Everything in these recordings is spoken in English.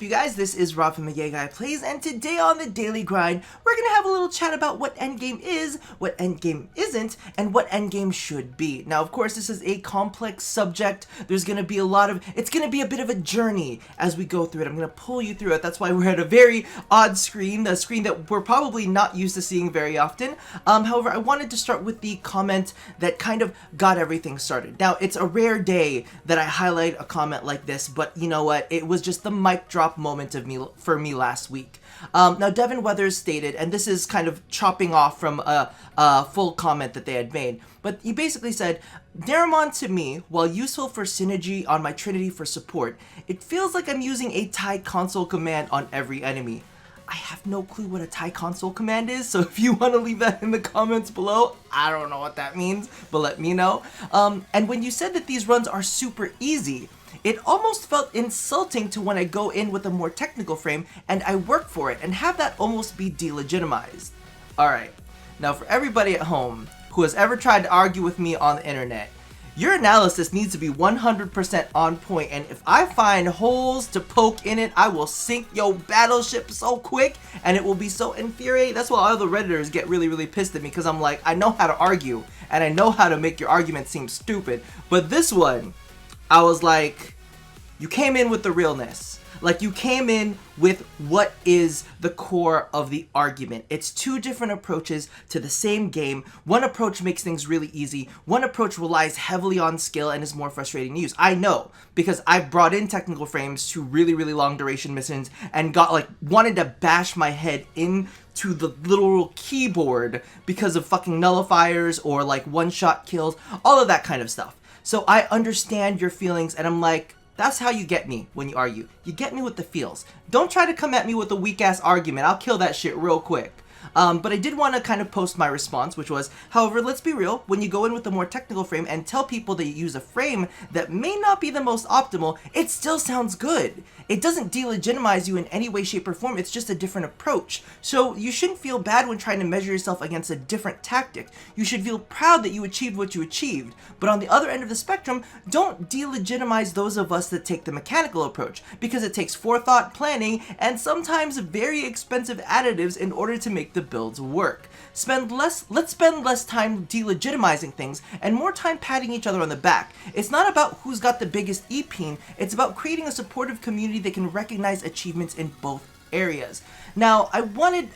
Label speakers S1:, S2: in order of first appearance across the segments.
S1: up, you guys? This is Rob from the Yay Guy Plays, and today on the Daily Grind, we're gonna have a little chat about what Endgame is, what Endgame isn't, and what Endgame should be. Now, of course, this is a complex subject. There's gonna be it's gonna be a bit of a journey as we go through it. I'm gonna pull you through it. That's why we're at a very odd screen, a screen that we're probably not used to seeing very often. However, I wanted to start with the comment that kind of got everything started. Now, it's a rare day that I highlight a comment like this, but you know what? It was just the mic drop moment for me last week. Now, Devin Weathers stated, and this is kind of chopping off from a full comment that they had made, but he basically said, Daramon to me, while useful for synergy on my Trinity for support, it feels like I'm using a TIE console command on every enemy. I have no clue what a TIE console command is, so if you want to leave that in the comments below, I don't know what that means, but let me know. And when you said that these runs are super easy, it almost felt insulting to when I go in with a more technical frame and I work for it and have that almost be delegitimized. Alright, now for everybody at home who has ever tried to argue with me on the internet, your analysis needs to be 100% on point, and if I find holes to poke in it, I will sink your battleship so quick, and it will be so infuriating. That's why all the Redditors get really pissed at me, because I'm like, I know how to argue, and I know how to make your argument seem stupid, but this one, I was like, you came in with the realness. Like, you came in with what is the core of the argument. It's two different approaches to the same game. One approach makes things really easy. One approach relies heavily on skill and is more frustrating to use. I know, because I've brought in technical frames to really long duration missions and wanted to bash my head into the literal keyboard because of fucking nullifiers or one-shot kills, all of that kind of stuff. So I understand your feelings, and I'm like, that's how you get me when you argue. You get me with the feels. Don't try to come at me with a weak-ass argument. I'll kill that shit real quick. But I did want to kind of post my response, which was, however, let's be real, when you go in with a more technical frame and tell people that you use a frame that may not be the most optimal, it still sounds good. It doesn't delegitimize you in any way, shape, or form. It's just a different approach. So you shouldn't feel bad when trying to measure yourself against a different tactic. You should feel proud that you achieved what you achieved. But on the other end of the spectrum, don't delegitimize those of us that take the mechanical approach, because it takes forethought, planning, and sometimes very expensive additives in order to make the builds work. Let's spend less time delegitimizing things and more time patting each other on the back. It's not about who's got the biggest EP, it's about creating a supportive community that can recognize achievements in both areas. Now,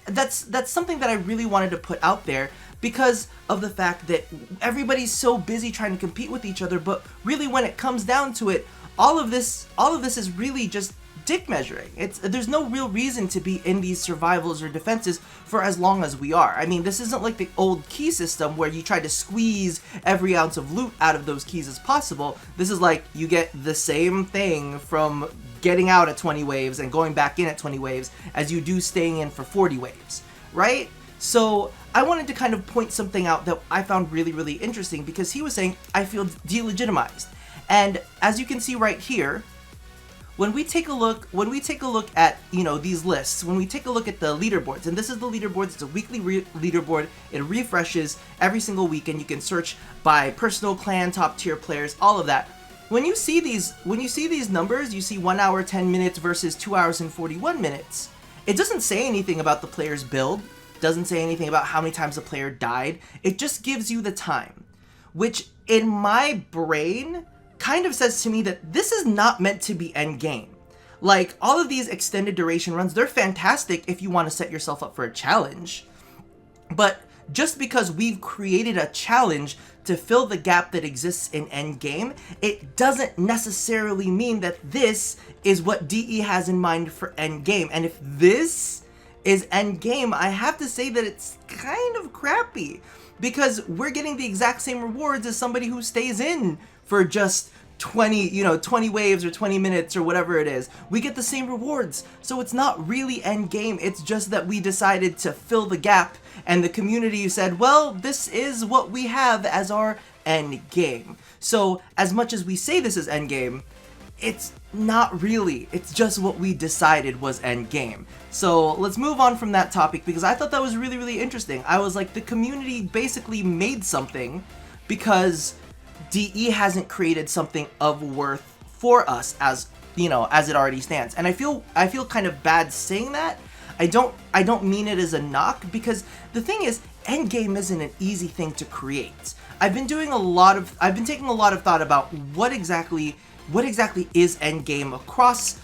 S1: that's something that I really wanted to put out there because of the fact that everybody's so busy trying to compete with each other, but really when it comes down to it, all of this is really just dick measuring. There's no real reason to be in these survivals or defenses for as long as we are. I mean, this isn't like the old key system where you try to squeeze every ounce of loot out of those keys as possible. This is like you get the same thing from getting out at 20 waves and going back in at 20 waves as you do staying in for 40 waves, right? So I wanted to kind of point something out that I found really interesting, because he was saying, I feel delegitimized. And as you can see right here, when we take a look at, these lists, when we take a look at the leaderboards, and this is the leaderboards, it's a weekly leaderboard, it refreshes every single week, and you can search by personal, clan, top tier players, all of that. When you see these numbers, you see 1 hour 10 minutes versus 2 hours and 41 minutes. It doesn't say anything about the player's build, doesn't say anything about how many times the player died. It just gives you the time, which in my brain kind of says to me that this is not meant to be endgame. Like, all of these extended duration runs, they're fantastic if you want to set yourself up for a challenge. But just because we've created a challenge to fill the gap that exists in endgame, it doesn't necessarily mean that this is what DE has in mind for endgame. And if this is endgame, I have to say that it's kind of crappy, because we're getting the exact same rewards as somebody who stays in for just 20 waves or 20 minutes or whatever it is. We get the same rewards. So it's not really end game. It's just that we decided to fill the gap, and the community said, well, this is what we have as our end game. So as much as we say this is end game, it's not really. It's just what we decided was end game. So let's move on from that topic, because I thought that was really interesting. I was like, the community basically made something because DE hasn't created something of worth for us as you know, as it already stands. And I feel kind of bad saying that. I don't mean it as a knock, because the thing is, Endgame isn't an easy thing to create. I've been taking a lot of thought about what exactly is Endgame across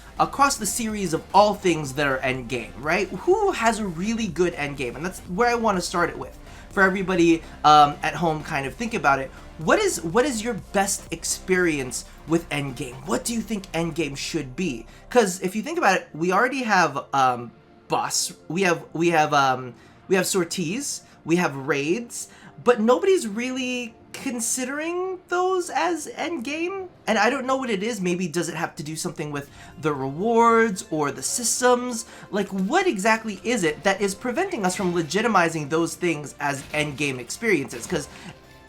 S1: the series of all things that are Endgame, right? Who has a really good Endgame? And that's where I want to start it with. For everybody at home, kind of think about it. What is your best experience with Endgame? What do you think Endgame should be? Because if you think about it, we already have boss. We have sorties. We have raids, but nobody's really considering those as endgame. And I don't know what it is. Maybe does it have to do something with the rewards or the systems? Like, what exactly is it that is preventing us from legitimizing those things as endgame experiences? Because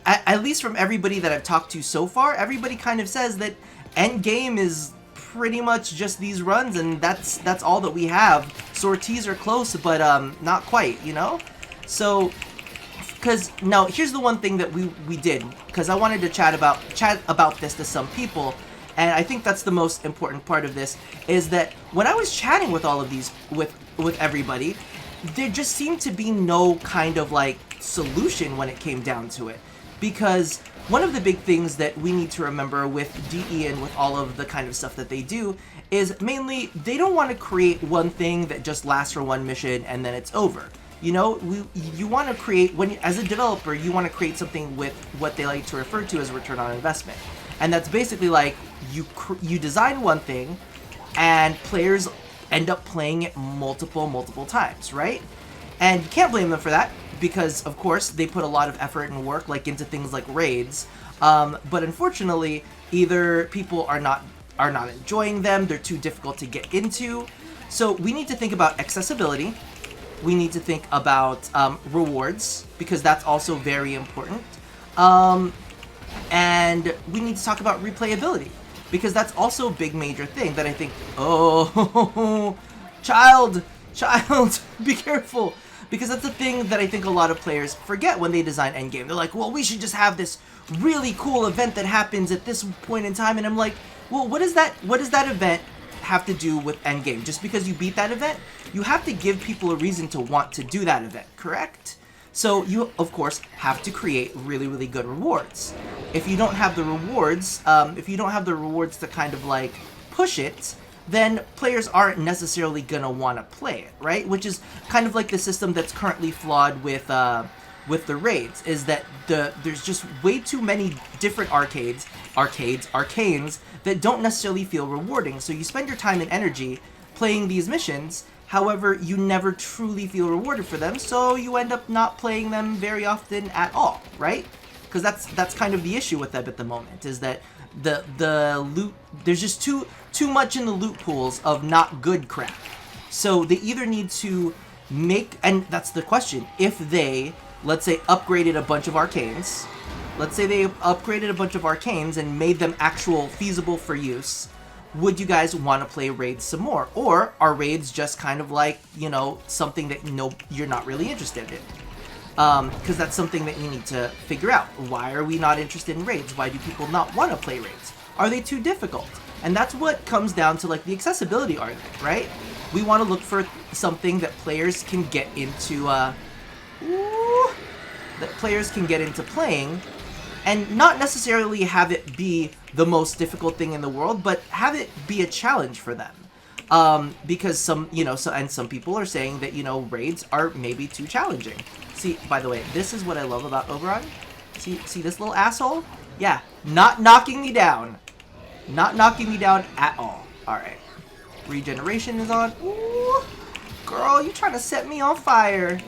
S1: at least from everybody that I've talked to so far, everybody kind of says that endgame is pretty much just these runs, and that's all that we have. Sorties are close, but not quite, you know? So, because now here's the one thing that we did, because I wanted to chat about this to some people, and I think that's the most important part of this, is that when I was chatting with all of these with everybody, there just seemed to be no kind of like solution when it came down to it. Because one of the big things that we need to remember with DE and with all of the kind of stuff that they do is mainly they don't want to create one thing that just lasts for one mission and then it's over. You know, you want to create, as a developer, you want to create something with what they like to refer to as a return on investment. And that's basically like you design one thing and players end up playing it multiple times, right? And you can't blame them for that, because of course they put a lot of effort and work like into things like raids, but unfortunately either people are not enjoying them, they're too difficult to get into. So we need to think about accessibility, we need to think about rewards, because that's also very important, and we need to talk about replayability, because that's also a big major thing that I think, oh, child, be careful. Because that's the thing that I think a lot of players forget when they design Endgame. They're like, well, we should just have this really cool event that happens at this point in time. And I'm like, well, what does that event have to do with Endgame? Just because you beat that event, you have to give people a reason to want to do that event, correct? So you, of course, have to create really good rewards. If you don't have the rewards, to kind of like push it, then players aren't necessarily gonna want to play it, right? Which is kind of like the system that's currently flawed with the raids, is that there's just way too many different arcanes that don't necessarily feel rewarding. So you spend your time and energy playing these missions, however, you never truly feel rewarded for them, so you end up not playing them very often at all, right? Because that's kind of the issue with them at the moment, is that the loot, there's just too much in the loot pools of not good crap. So they either need to make, and that's the question, if they, let's say, upgraded a bunch of arcanes, and made them actual feasible for use, would you guys want to play raids some more? Or are raids just kind of like, you know, something that you're not really interested in? Because that's something that you need to figure out. Why are we not interested in raids? Why do people not want to play raids? Are they too difficult? And that's what comes down to like the accessibility argument, right? We want to look for something that players can get into, playing, and not necessarily have it be the most difficult thing in the world, but have it be a challenge for them. Because some people are saying that, you know, raids are maybe too challenging. See, by the way, this is what I love about Oberon. See this little asshole? Yeah, not knocking me down. Not knocking me down at all. Alright. Regeneration is on. Ooh, girl, you trying to set me on fire.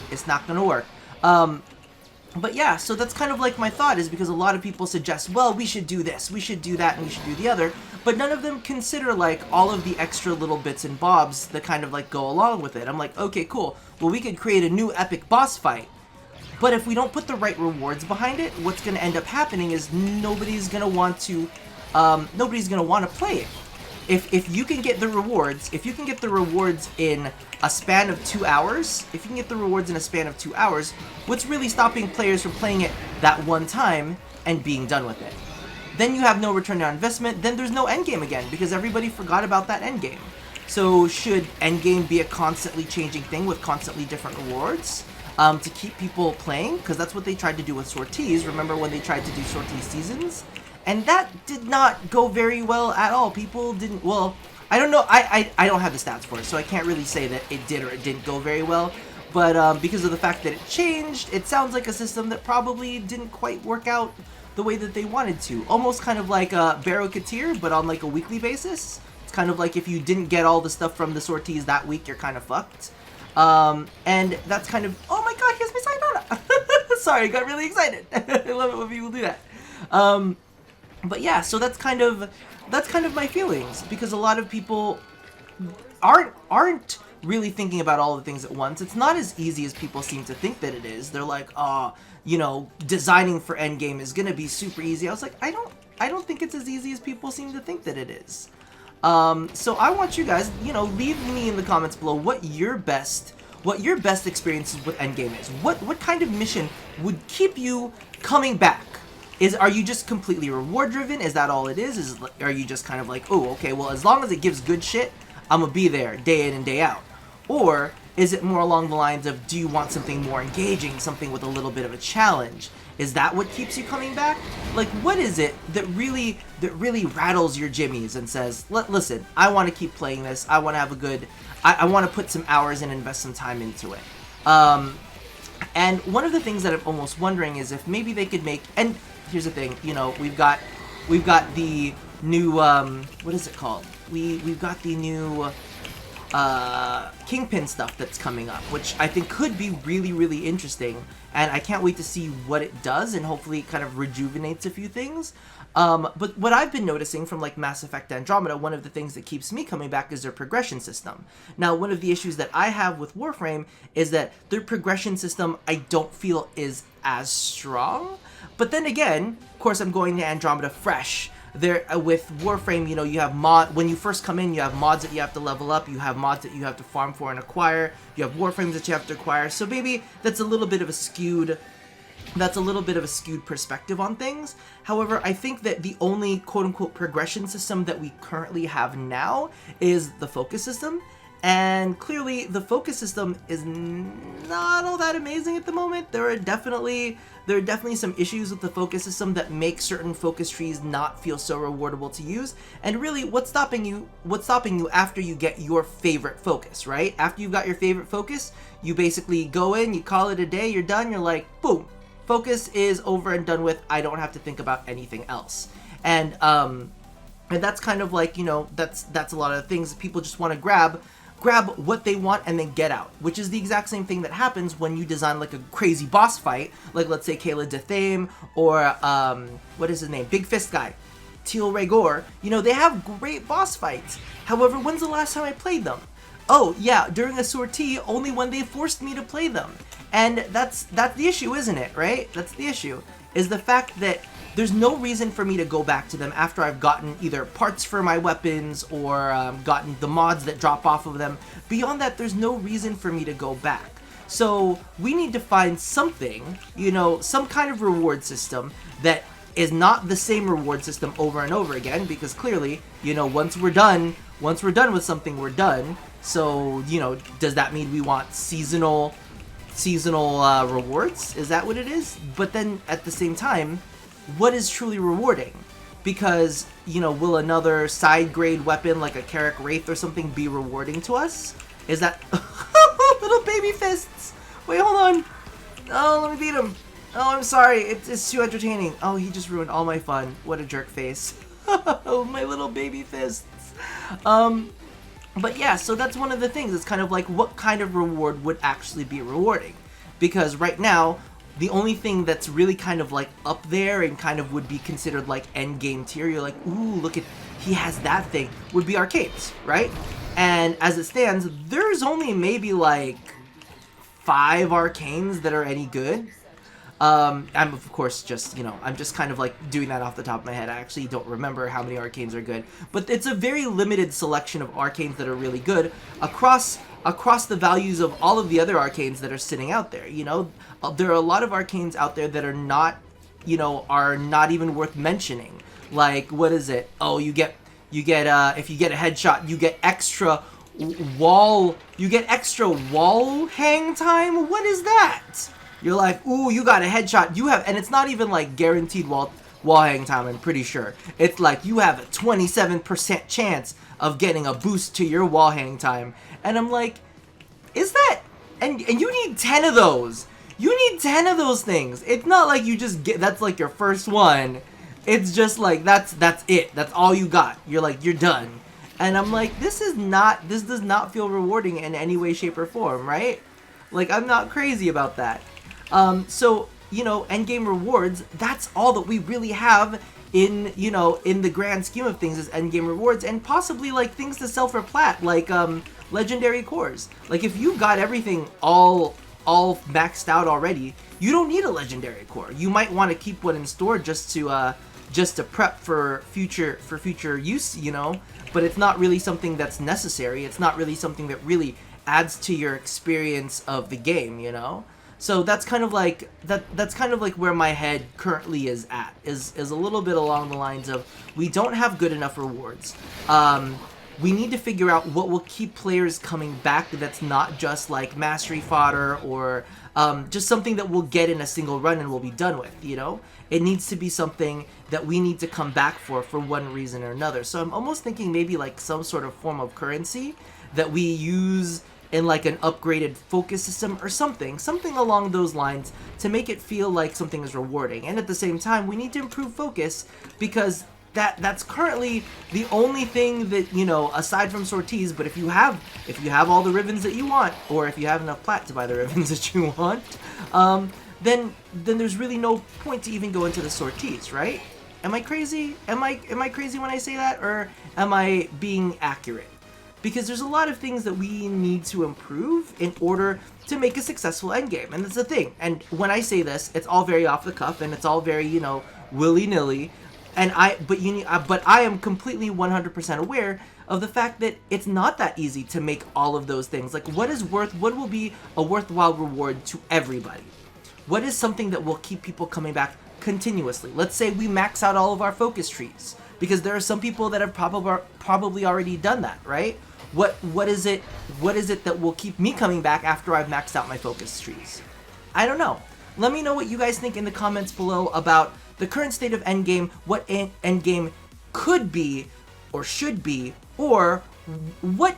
S1: It's not gonna work. But yeah, so that's kind of like my thought, is because a lot of people suggest, well, we should do this, we should do that, and we should do the other, but none of them consider like all of the extra little bits and bobs that kind of like go along with it. I'm like, okay, cool. Well, we could create a new epic boss fight. But if we don't put the right rewards behind it, what's going to end up happening is nobody's going to want to play it. If you can get the rewards, in a span of 2 hours, what's really stopping players from playing it that one time and being done with it? then you have no return on investment, then there's no endgame again, because everybody forgot about that endgame. So should endgame be a constantly changing thing with constantly different rewards to keep people playing? Because that's what they tried to do with sorties. Remember when they tried to do sortie seasons? And that did not go very well at all. People didn't, well, I don't know, I don't have the stats for it, so I can't really say that it did or it didn't go very well. But because of the fact that it changed, it sounds like a system that probably didn't quite work out the way that they wanted to. Almost kind of like a Barrow-Katir, but on like a weekly basis. It's kind of like if you didn't get all the stuff from the sorties that week, you're kind of fucked. And that's kind of, oh my god, here's my Sayonara! Sorry, I got really excited. I love it when people do that. But yeah, so that's kind of my feelings, because a lot of people aren't really thinking about all the things at once. It's not as easy as people seem to think that it is. They're like, oh, you know, designing for endgame is gonna be super easy. I was like, I don't think it's as easy as people seem to think that it is. So I want you guys, you know, leave me in the comments below what your best experiences with endgame is. What kind of mission would keep you coming back? Are you just completely reward driven? Is that all it is? Are you just kind of like, oh, okay, well, as long as it gives good shit, I'm gonna be there day in and day out? Or is it more along the lines of, do you want something more engaging, something with a little bit of a challenge? Is that what keeps you coming back? Like, what is it that really rattles your jimmies and says, listen, I want to keep playing this. I want to have a good, I want to put some hours and invest some time into it. And one of the things that I'm almost wondering is if maybe they could make, and here's the thing, you know, we've got the new, what is it called? We've got the new Kingpin stuff that's coming up, which I think could be really, really interesting, and I can't wait to see what it does, and hopefully it kind of rejuvenates a few things. But what I've been noticing from like Mass Effect Andromeda, one of the things that keeps me coming back is their progression system. Now, one of the issues that I have with Warframe is that their progression system I don't feel is as strong. But then again, of course, I'm going to Andromeda fresh. There with Warframe, you know, you have when you first come in, you have mods that you have to level up, you have mods that you have to farm for and acquire, you have Warframes that you have to acquire, so maybe that's a little bit of a skewed perspective on things. However, I think that the only quote-unquote progression system that we currently have now is the focus system, and clearly the focus system is not all that amazing at the moment. There are definitely some issues with the focus system that make certain focus trees not feel so rewardable to use. And really, what's stopping you after you get your favorite focus, right? After you've got your favorite focus, you basically go in, you call it a day, you're done, you're like, boom, focus is over and done with. I don't have to think about anything else. And that's kind of like, you know, that's a lot of things that people just want to grab what they want and then get out, which is the exact same thing that happens when you design like a crazy boss fight, like let's say Kayla Dathame or what is his name, Big Fist guy, Teal Rhaegar. You know, they have great boss fights. However, when's the last time I played them? Oh yeah, during a sortie, only when they forced me to play them. And that's the issue, isn't it, right? That's the issue, is the fact that there's no reason for me to go back to them after I've gotten either parts for my weapons or gotten the mods that drop off of them. Beyond that, there's no reason for me to go back. So we need to find something, you know, some kind of reward system that is not the same reward system over and over again, because clearly, you know, once we're done with something, we're done. So, you know, does that mean we want seasonal rewards? Is that what it is? But then at the same time, what is truly rewarding? Because, you know, will another side grade weapon like a Carrick Wraith or something be rewarding to us? Is that little baby fists? Wait, hold on. Oh, let me beat him. Oh, I'm sorry. It's too entertaining. Oh, he just ruined all my fun. What a jerk face. Oh, my little baby fists. But yeah, so that's one of the things. It's kind of like, what kind of reward would actually be rewarding? Because right now, the only thing that's really kind of like up there and kind of would be considered like end game tier, you're like, ooh, look at, he has that thing, would be arcades, right? And as it stands, there's only maybe like 5 arcanes that are any good. I'm of course just, you know, I'm just kind of like doing that off the top of my head. I actually don't remember how many arcanes are good, but it's a very limited selection of arcanes that are really good across the values of all of the other arcanes that are sitting out there. You know, there are a lot of arcanes out there that are not, you know, are not even worth mentioning. Like, what is it? Oh, you get if you get a headshot, you get extra wall hang time. What is that? You're like, ooh, you got a headshot. You have, and it's not even like guaranteed wall hang time. I'm pretty sure it's like you have a 27% chance of getting a boost to your wall hang time. And I'm like, is that? And you need 10 of those. You need 10 of those things. It's not like you just get, that's like your first one. It's just like, that's it. That's all you got. You're like, you're done. And I'm like, this does not feel rewarding in any way, shape, or form, right? Like, I'm not crazy about that. So, you know, endgame rewards, that's all that we really have in, you know, in the grand scheme of things is endgame rewards, and possibly, like, things to sell for plat, like, legendary cores. Like, if you got everything all maxed out already, you don't need a legendary core. You might want to keep one in store just to prep for future use, you know, but it's not really something that's necessary. It's not really something that really adds to your experience of the game, you know. So that's kind of like that's kind of like where my head currently is at, is a little bit along the lines of, we don't have good enough rewards. We need to figure out what will keep players coming back that's not just like mastery fodder or just something that we'll get in a single run and we'll be done with, you know? It needs to be something that we need to come back for one reason or another. So I'm almost thinking maybe like some sort of form of currency that we use in like an upgraded focus system or something along those lines to make it feel like something is rewarding. And at the same time, we need to improve focus, because that's currently the only thing that, you know, aside from sorties. But if you have all the ribbons that you want, or if you have enough plat to buy the ribbons that you want, then there's really no point to even go into the sorties, right? Am I crazy? Am I crazy when I say that, or am I being accurate? Because there's a lot of things that we need to improve in order to make a successful endgame, and that's the thing. And when I say this, it's all very off the cuff, and it's all very, you know, willy-nilly. And but I am completely 100% aware of the fact that it's not that easy to make all of those things. Like, what will be a worthwhile reward to everybody? What is something that will keep people coming back continuously? Let's say we max out all of our focus trees, because there are some people that have probably already done that, right? What is it that will keep me coming back after I've maxed out my focus trees? I don't know. Let me know what you guys think in the comments below about the current state of endgame, what endgame could be or should be, or what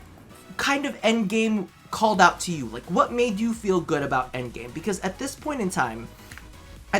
S1: kind of endgame called out to you. Like, what made you feel good about endgame? Because at this point in time, I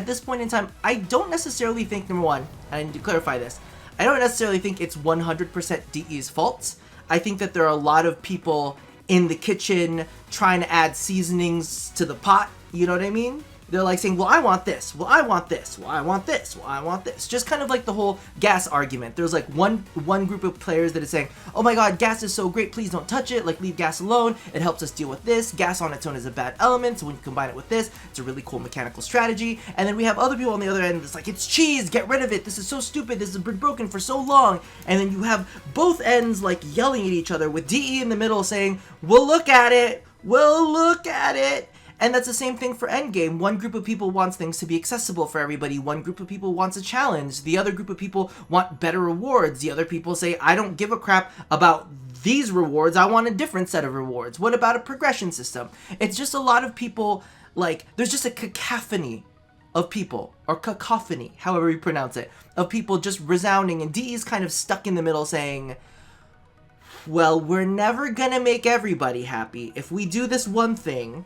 S1: don't necessarily think, number one, and I need to clarify this, I don't necessarily think it's 100% DE's fault. I think that there are a lot of people in the kitchen trying to add seasonings to the pot, you know what I mean? They're like saying, well, I want this, well, I want this, well, I want this, well, I want this. Just kind of like the whole gas argument. There's like one group of players that is saying, oh my god, gas is so great, please don't touch it, like leave gas alone, it helps us deal with this. Gas on its own is a bad element, so when you combine it with this, it's a really cool mechanical strategy. And then we have other people on the other end that's like, it's cheese, get rid of it, this is so stupid, this has been broken for so long. And then you have both ends like yelling at each other with DE in the middle saying, we'll look at it, we'll look at it. And that's the same thing for endgame. One group of people wants things to be accessible for everybody. One group of people wants a challenge. The other group of people want better rewards. The other people say, I don't give a crap about these rewards. I want a different set of rewards. What about a progression system? It's just a lot of people, like, there's just a cacophony of people, or cacophony, however you pronounce it, of people just resounding, and DE's kind of stuck in the middle saying, well, we're never gonna make everybody happy. If we do this one thing,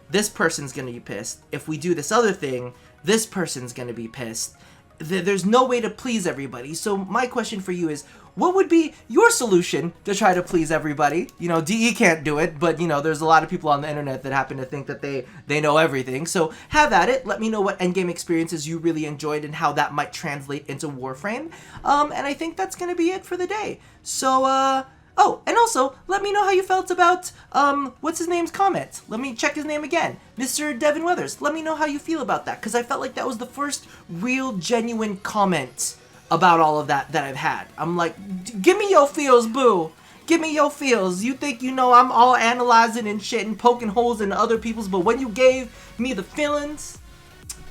S1: this person's gonna be pissed. If we do this other thing, this person's gonna be pissed. There's no way to please everybody. So my question for you is, what would be your solution to try to please everybody? You know, DE can't do it, but, you know, there's a lot of people on the internet that happen to think that they know everything. So have at it. Let me know what endgame experiences you really enjoyed and how that might translate into Warframe. And I think that's gonna be it for the day. So, oh, and also, let me know how you felt about, what's his name's comment. Let me check his name again. Mr. Devin Weathers. Let me know how you feel about that, because I felt like that was the first real, genuine comment about all of that I've had. I'm like, give me your feels, boo. Give me your feels. You think, you know, I'm all analyzing and shit and poking holes into other people's, but when you gave me the feelings,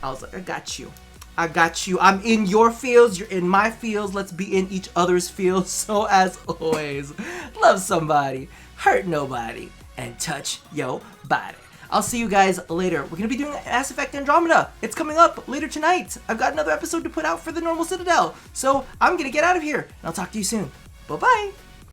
S1: I was like, I got you. I got you. I'm in your fields, you're in my fields. Let's be in each other's fields. So as always, love somebody, hurt nobody, and touch yo body. I'll see you guys later. We're gonna be doing Mass Effect Andromeda. It's coming up later tonight. I've got another episode to put out for the normal Citadel. So I'm gonna get out of here, and I'll talk to you soon. Bye-bye.